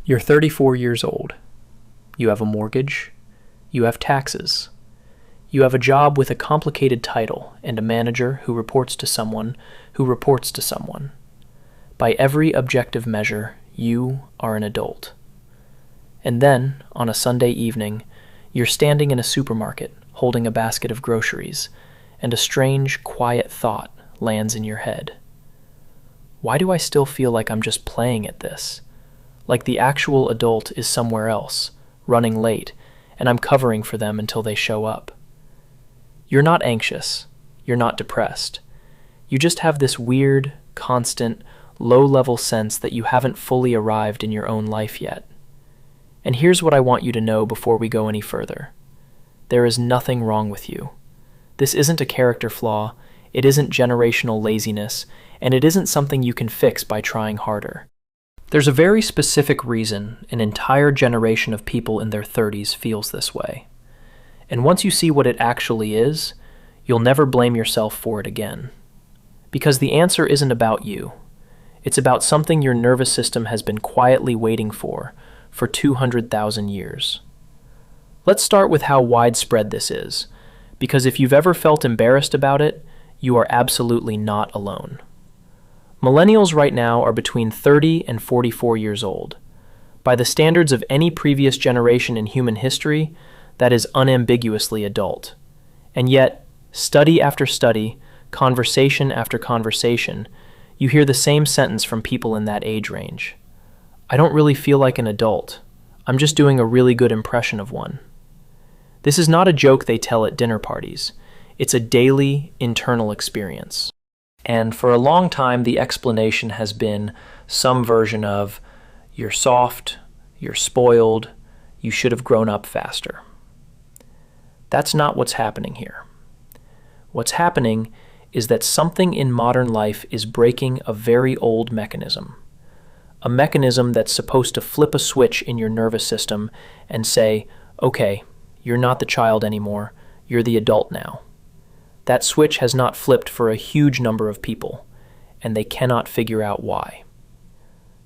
You're 34 years old. You have a mortgage. You have taxes. You have a job with a complicated title and a manager who reports to someone who reports to someone. By every objective measure, you are an adult. And then, on a Sunday evening, you're standing in a supermarket holding a basket of groceries, and a strange, quiet thought lands in your head. Why do I still feel like I'm just playing at this? Like the actual adult is somewhere else, running late, and I'm covering for them until they show up. You're not anxious. You're not depressed. You just have this weird, constant, low-level sense that you haven't fully arrived in your own life yet. And here's what I want you to know before we go any further. There is nothing wrong with you. This isn't a character flaw, it isn't generational laziness, and it isn't something you can fix by trying harder. There's a very specific reason an entire generation of people in their 30s feels this way. And once you see what it actually is, you'll never blame yourself for it again. Because the answer isn't about you. It's about something your nervous system has been quietly waiting for 200,000 years. Let's start with how widespread this is, because if you've ever felt embarrassed about it, you are absolutely not alone. Millennials right now are between 30 and 44 years old. By the standards of any previous generation in human history, that is unambiguously adult. And yet, study after study, conversation after conversation, you hear the same sentence from people in that age range. I don't really feel like an adult. I'm just doing a really good impression of one. This is not a joke they tell at dinner parties. It's a daily, internal experience. And for a long time, the explanation has been some version of, you're soft, you're spoiled, you should have grown up faster. That's not what's happening here. What's happening is that something in modern life is breaking a very old mechanism. A mechanism that's supposed to flip a switch in your nervous system and say, okay, you're not the child anymore, you're the adult now. That switch has not flipped for a huge number of people, and they cannot figure out why.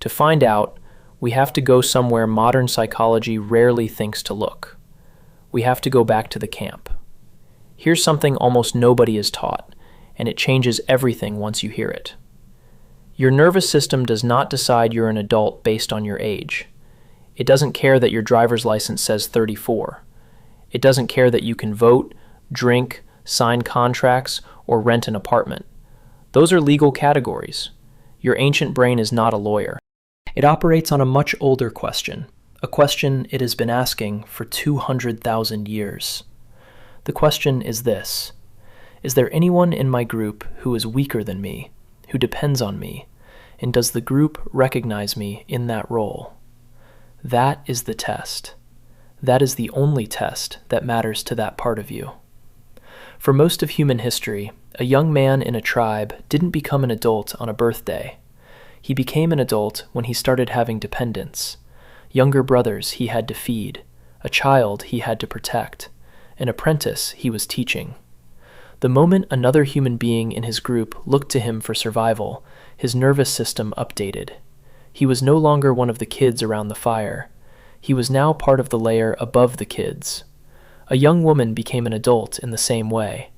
To find out, we have to go somewhere modern psychology rarely thinks to look. We have to go back to the camp. Here's something almost nobody is taught, and it changes everything once you hear it. Your nervous system does not decide you're an adult based on your age. It doesn't care that your driver's license says 34. It doesn't care that you can vote, drink, sign contracts, or rent an apartment. Those are legal categories. Your ancient brain is not a lawyer. It operates on a much older question, a question it has been asking for 200,000 years. The question is this: is there anyone in my group who is weaker than me, who depends on me, and does the group recognize me in that role? That is the test. That is the only test that matters to that part of you. For most of human history, a young man in a tribe didn't become an adult on a birthday. He became an adult when he started having dependents, younger brothers he had to feed, a child he had to protect, an apprentice he was teaching. The moment another human being in his group looked to him for survival, his nervous system updated. He was no longer one of the kids around the fire. He was now part of the layer above the kids. A young woman became an adult in the same way.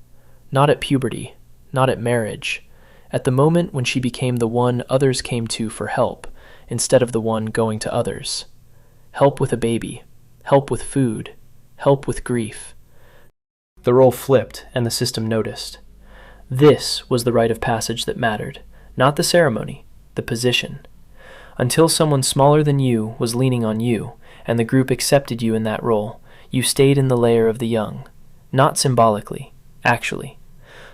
Not at puberty, not at marriage. At the moment when she became the one others came to for help, instead of the one going to others. Help with a baby, help with food, help with grief. The role flipped, and the system noticed. This was the rite of passage that mattered, not the ceremony, the position. Until someone smaller than you was leaning on you, and the group accepted you in that role, you stayed in the layer of the young. Not symbolically, actually.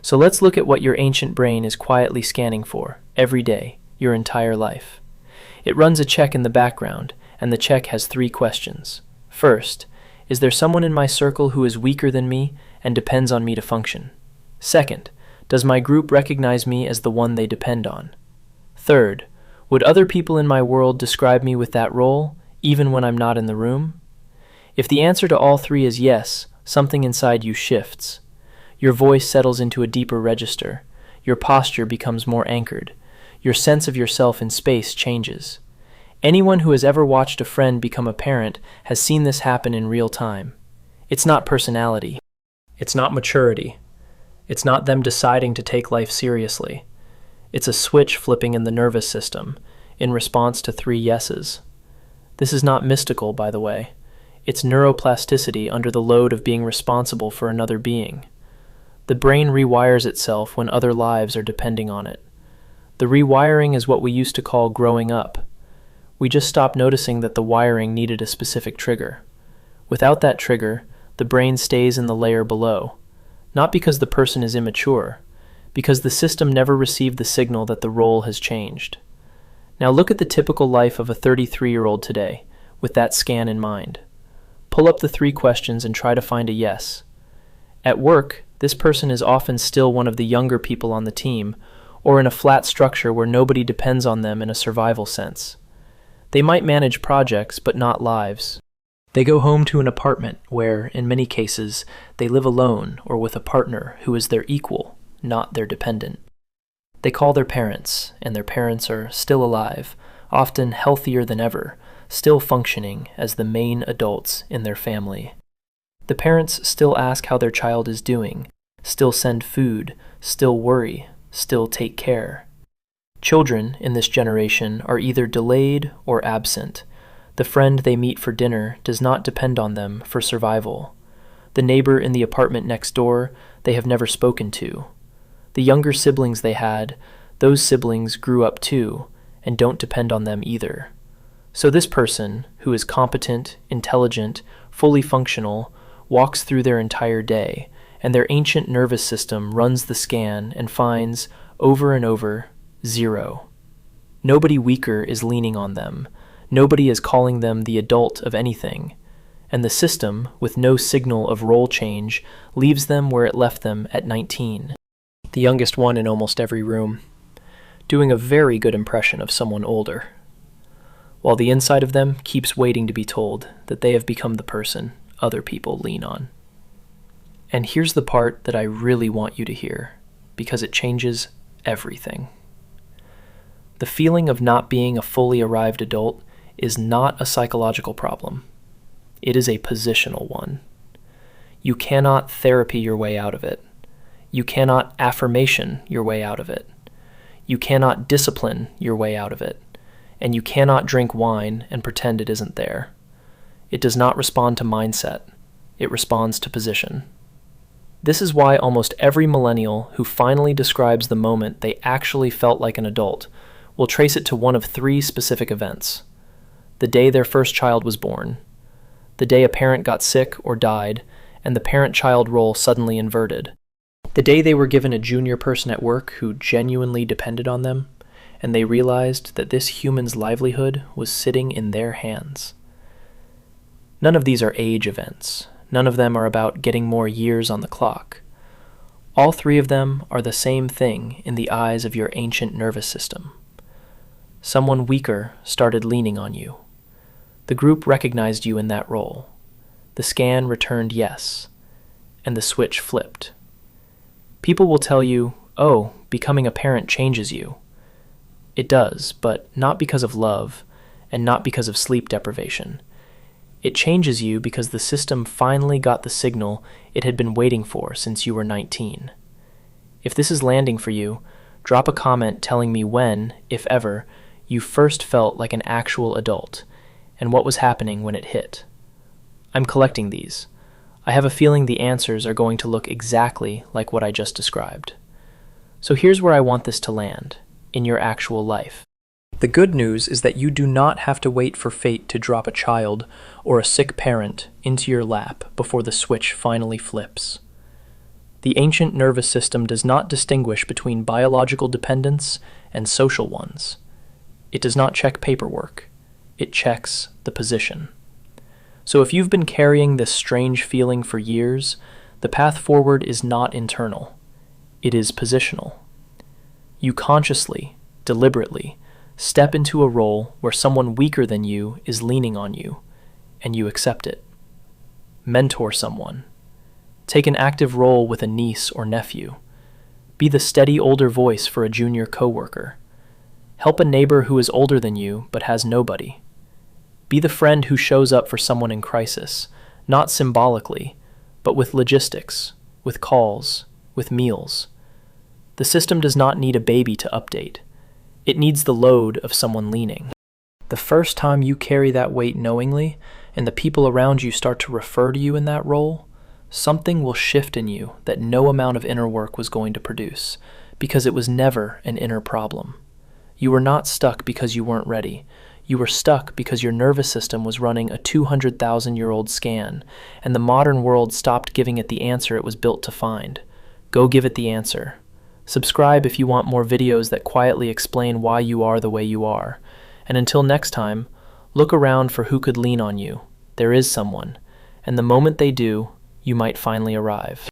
So let's look at what your ancient brain is quietly scanning for, every day, your entire life. It runs a check in the background, and the check has 3 questions. First, is there someone in my circle who is weaker than me and depends on me to function? Second, does my group recognize me as the one they depend on? Third, would other people in my world describe me with that role, even when I'm not in the room? If the answer to all 3 is yes, something inside you shifts. Your voice settles into a deeper register. Your posture becomes more anchored. Your sense of yourself in space changes. Anyone who has ever watched a friend become a parent has seen this happen in real time. It's not personality. It's not maturity. It's not them deciding to take life seriously. It's a switch flipping in the nervous system in response to 3 yeses. This is not mystical, by the way. It's neuroplasticity under the load of being responsible for another being. The brain rewires itself when other lives are depending on it. The rewiring is what we used to call growing up. We just stopped noticing that the wiring needed a specific trigger. Without that trigger, the brain stays in the layer below, not because the person is immature, because the system never received the signal that the role has changed. Now look at the typical life of a 33-year-old today, with that scan in mind. Pull up the 3 questions and try to find a yes. At work, this person is often still one of the younger people on the team, or in a flat structure where nobody depends on them in a survival sense. They might manage projects, but not lives. They go home to an apartment where, in many cases, they live alone or with a partner who is their equal, not their dependent. They call their parents, and their parents are still alive, often healthier than ever, still functioning as the main adults in their family. The parents still ask how their child is doing, still send food, still worry, still take care. Children in this generation are either delayed or absent. The friend they meet for dinner does not depend on them for survival. The neighbor in the apartment next door they have never spoken to. The younger siblings they had, those siblings grew up too, and don't depend on them either. So this person, who is competent, intelligent, fully functional, walks through their entire day, and their ancient nervous system runs the scan and finds, over and over, 0. Nobody weaker is leaning on them. Nobody is calling them the adult of anything. And the system, with no signal of role change, leaves them where it left them at 19. The youngest one in almost every room, doing a very good impression of someone older, while the inside of them keeps waiting to be told that they have become the person other people lean on. And here's the part that I really want you to hear, because it changes everything. The feeling of not being a fully arrived adult is not a psychological problem. It is a positional one. You cannot therapy your way out of it. You cannot affirmation your way out of it. You cannot discipline your way out of it. And you cannot drink wine and pretend it isn't there. It does not respond to mindset. It responds to position. This is why almost every millennial who finally describes the moment they actually felt like an adult will trace it to one of 3 specific events. The day their first child was born, the day a parent got sick or died, and the parent-child role suddenly inverted. The day they were given a junior person at work who genuinely depended on them, and they realized that this human's livelihood was sitting in their hands. None of these are age events. None of them are about getting more years on the clock. All 3 of them are the same thing in the eyes of your ancient nervous system. Someone weaker started leaning on you. The group recognized you in that role. The scan returned yes, and the switch flipped. People will tell you, oh, becoming a parent changes you. It does, but not because of love, and not because of sleep deprivation. It changes you because the system finally got the signal it had been waiting for since you were 19. If this is landing for you, drop a comment telling me when, if ever, you first felt like an actual adult, and what was happening when it hit. I'm collecting these. I have a feeling the answers are going to look exactly like what I just described. So here's where I want this to land, in your actual life. The good news is that you do not have to wait for fate to drop a child or a sick parent into your lap before the switch finally flips. The ancient nervous system does not distinguish between biological dependence and social ones. It does not check paperwork. It checks the position. So if you've been carrying this strange feeling for years, the path forward is not internal. It is positional. You consciously, deliberately, step into a role where someone weaker than you is leaning on you, and you accept it. Mentor someone. Take an active role with a niece or nephew. Be the steady older voice for a junior coworker. Help a neighbor who is older than you but has nobody. Be the friend who shows up for someone in crisis, not symbolically, but with logistics, with calls, with meals. The system does not need a baby to update. It needs the load of someone leaning. The first time you carry that weight knowingly, and the people around you start to refer to you in that role, something will shift in you that no amount of inner work was going to produce, because it was never an inner problem. You were not stuck because you weren't ready. You were stuck because your nervous system was running a 200,000-year-old scan, and the modern world stopped giving it the answer it was built to find. Go give it the answer. Subscribe if you want more videos that quietly explain why you are the way you are. And until next time, look around for who could lean on you. There is someone, and the moment they do, you might finally arrive.